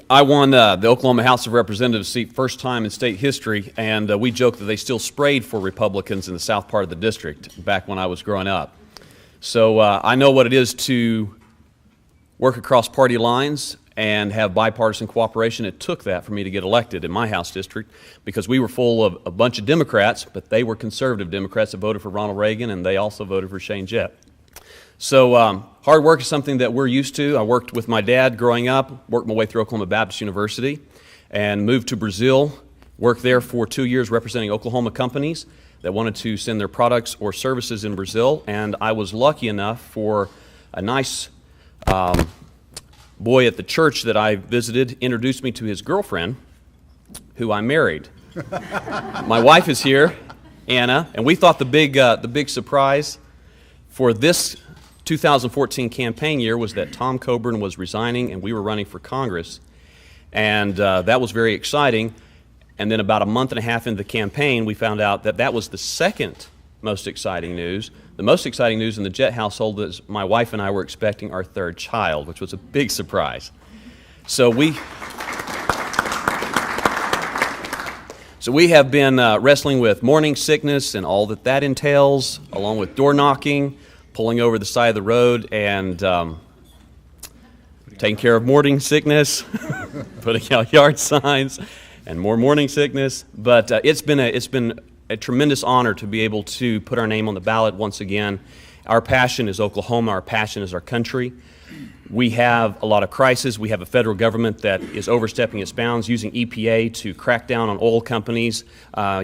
I won the Oklahoma House of Representatives seat first time in state history, and we joke that they still sprayed for Republicans in the south part of the district back when I was growing up. So I know what it is to work across party lines and have bipartisan cooperation. It took that for me to get elected in my House district because we were full of a bunch of Democrats, but they were conservative Democrats that voted for Ronald Reagan, and they also voted for Shane Jett. So hard work is something that we're used to. I worked with my dad growing up, worked my way through Oklahoma Baptist University, and moved to Brazil, worked there for 2 years representing Oklahoma companies that wanted to send their products or services in Brazil, and I was lucky enough for a nice boy at the church that I visited introduced me to his girlfriend, who I married. My wife is here, Anna, and we thought the big surprise for this 2014 campaign year was that Tom Coburn was resigning and we were running for Congress, and that was very exciting. And then about a month and a half into the campaign, we found out that that was the second most exciting news. The most exciting news in the Jett household is my wife and I were expecting our third child, which was a big surprise. So we have been wrestling with morning sickness and all that entails, along with door knocking, pulling over the side of the road, and taking care of morning sickness, putting out yard signs, and more morning sickness. But it's been a tremendous honor to be able to put our name on the ballot once again. Our passion is Oklahoma. Our passion is our country. We have a lot of crises. We have a federal government that is overstepping its bounds, using EPA to crack down on oil companies,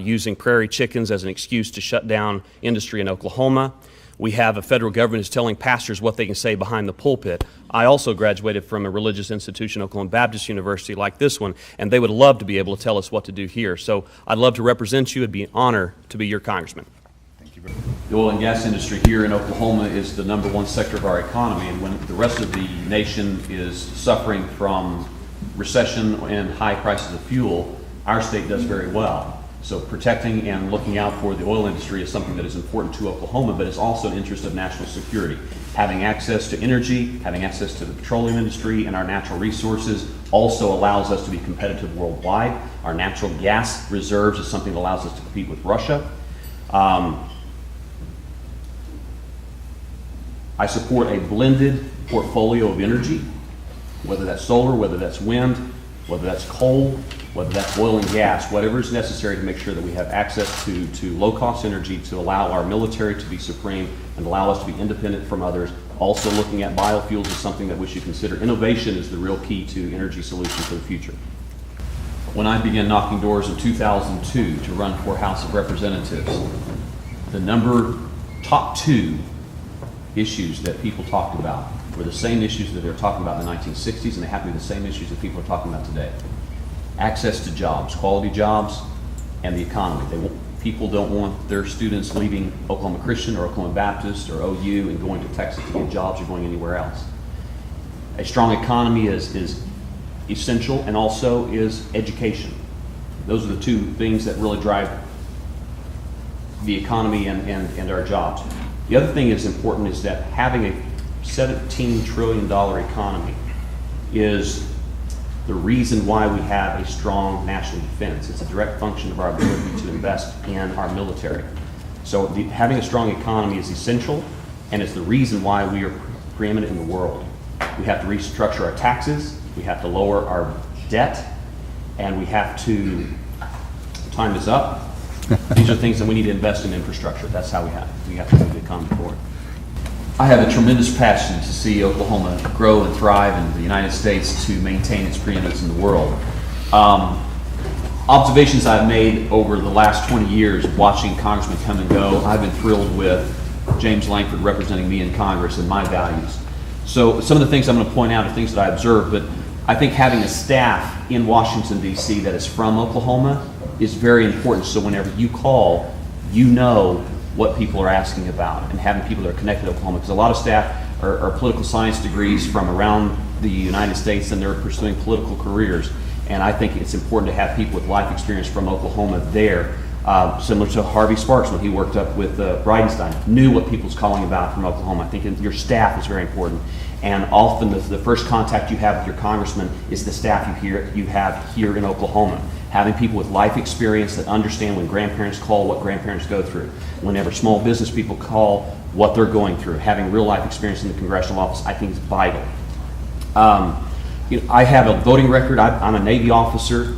using prairie chickens as an excuse to shut down industry in Oklahoma. We have a federal government that's telling pastors what they can say behind the pulpit. I also graduated from a religious institution, Oklahoma Baptist University, like this one, and they would love to be able to tell us what to do here. So I'd love to represent you. It'd be an honor to be your congressman. Thank you very much. The oil and gas industry here in Oklahoma is the #1 sector of our economy, and when the rest of the nation is suffering from recession and high prices of fuel, our state does very well. So protecting and looking out for the oil industry is something that is important to Oklahoma, but it's also an interest of national security. Having access to energy, having access to the petroleum industry and our natural resources also allows us to be competitive worldwide. Our natural gas reserves is something that allows us to compete with Russia. I support a blended portfolio of energy, whether that's solar, whether that's wind, whether that's coal, whether that's oil and gas, whatever is necessary to make sure that we have access to low-cost energy to allow our military to be supreme and allow us to be independent from others. Also looking at biofuels is something that we should consider. Innovation is the real key to energy solutions for the future. When I began knocking doors in 2002 to run for House of Representatives, the top 2 issues that people talked about were the same issues that they were talking about in the 1960s, and they happen to be the same issues that people are talking about today. Access to jobs, quality jobs, and the economy. People don't want their students leaving Oklahoma Christian or Oklahoma Baptist or OU and going to Texas to get jobs or going anywhere else. A strong economy is essential, and also is education. Those are the 2 things that really drive the economy and our jobs. The other thing that's important is that having a $17 trillion economy is the reason why we have a strong national defense. It's a direct function of our ability to invest in our military. So having a strong economy is essential, and it's the reason why we are preeminent in the world. We have to restructure our taxes, we have to lower our debt, and we have to, time is up. These are things that we need to invest in infrastructure. That's how we have to move the economy forward. I have a tremendous passion to see Oklahoma grow and thrive in the United States to maintain its preeminence in the world. Observations I've made over the last 20 years watching congressmen come and go, I've been thrilled with James Langford representing me in Congress and my values. So some of the things I'm going to point out are things that I observed, but I think having a staff in Washington, D.C. that is from Oklahoma is very important. So whenever you call, you know what people are asking about, and having people that are connected to Oklahoma, because a lot of staff are political science degrees from around the United States, and they're pursuing political careers. And I think it's important to have people with life experience from Oklahoma there Similar to Harvey Sparks when he worked up with Bridenstine, knew what people's calling about from Oklahoma. I think your staff is very important. And often the first contact you have with your congressman is the staff you have here in Oklahoma. Having people with life experience that understand when grandparents call, what grandparents go through. Whenever small business people call, what they're going through. Having real life experience in the congressional office, I think is vital. I have a voting record. I'm a Navy officer.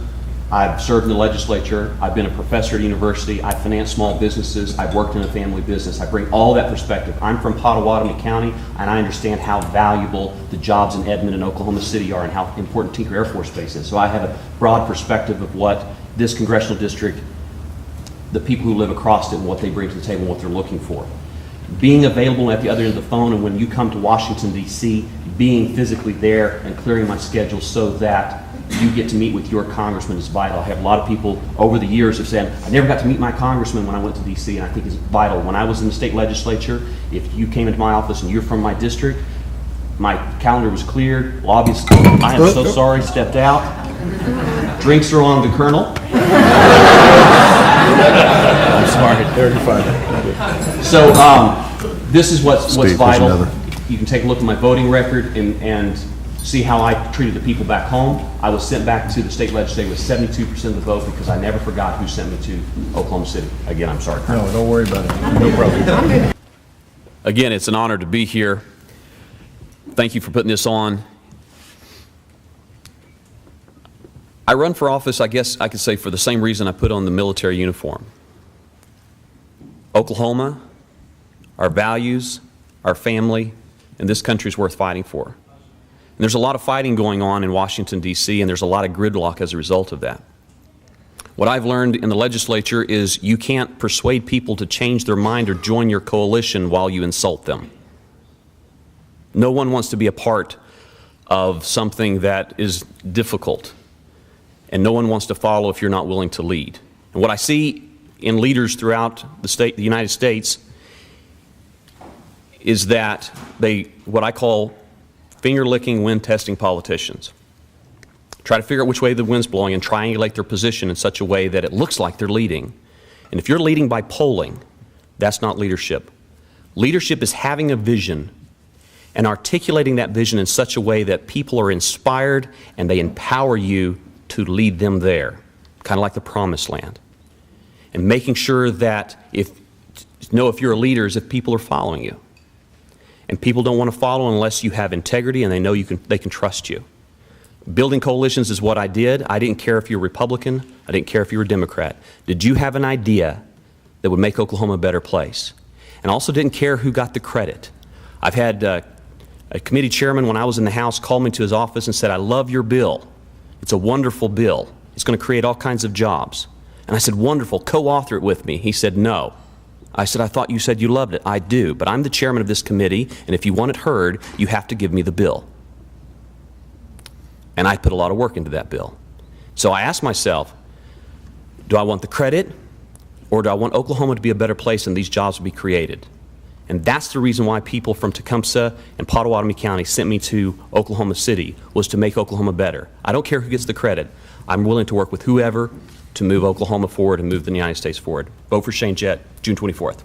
I've served in the legislature. I've been a professor at university. I've financed small businesses. I've worked in a family business. I bring all that perspective. I'm from Potawatomi County, and I understand how valuable the jobs in Edmond and Oklahoma City are and how important Tinker Air Force Base is. So I have a broad perspective of what this congressional district, the people who live across it, and what they bring to the table and what they're looking for. Being available at the other end of the phone, and when you come to Washington, D.C., being physically there and clearing my schedule so that you get to meet with your congressman is vital. I have a lot of people over the years have said, I never got to meet my congressman when I went to D.C., and I think it's vital. When I was in the state legislature, if you came into my office and you're from my district, my calendar was cleared. Lobbyists, I am so sorry, stepped out. Drinks are on the Colonel. I'm sorry. 35. So this is what's vital. You can take a look at my voting record and see how I treated the people back home. I was sent back to the state legislature with 72% of the vote because I never forgot who sent me to Oklahoma City. Again, I'm sorry. No, don't worry about it. No problem. Again, it's an honor to be here. Thank you for putting this on. I run for office, I guess I could say, for the same reason I put on the military uniform. Oklahoma, our values, our family, and this country is worth fighting for. And there's a lot of fighting going on in Washington, D.C., and there's a lot of gridlock as a result of that. What I've learned in the legislature is you can't persuade people to change their mind or join your coalition while you insult them. No one wants to be a part of something that is difficult, and no one wants to follow if you're not willing to lead. And what I see in leaders throughout the United States is that what I call finger-licking, wind-testing politicians. Try to figure out which way the wind's blowing and triangulate their position in such a way that it looks like they're leading. And if you're leading by polling, that's not leadership. Leadership is having a vision and articulating that vision in such a way that people are inspired and they empower you to lead them there, kind of like the promised land. And making sure that if you're a leader is if people are following you. And people don't want to follow unless you have integrity and they know they can trust you. Building coalitions is what I did. I didn't care if you're Republican. I didn't care if you were Democrat. Did you have an idea that would make Oklahoma a better place? And also didn't care who got the credit. I've had a committee chairman when I was in the House call me to his office and said, I love your bill. It's a wonderful bill. It's going to create all kinds of jobs. And I said, wonderful, co-author it with me. He said, no. I said, I thought you said you loved it. I do, but I'm the chairman of this committee, and if you want it heard, you have to give me the bill. And I put a lot of work into that bill. So I asked myself, do I want the credit, or do I want Oklahoma to be a better place and these jobs will be created? And that's the reason why people from Tecumseh and Potawatomi County sent me to Oklahoma City, was to make Oklahoma better. I don't care who gets the credit. I'm willing to work with whoever to move Oklahoma forward and move the United States forward. Vote for Shane Jett, June 24th.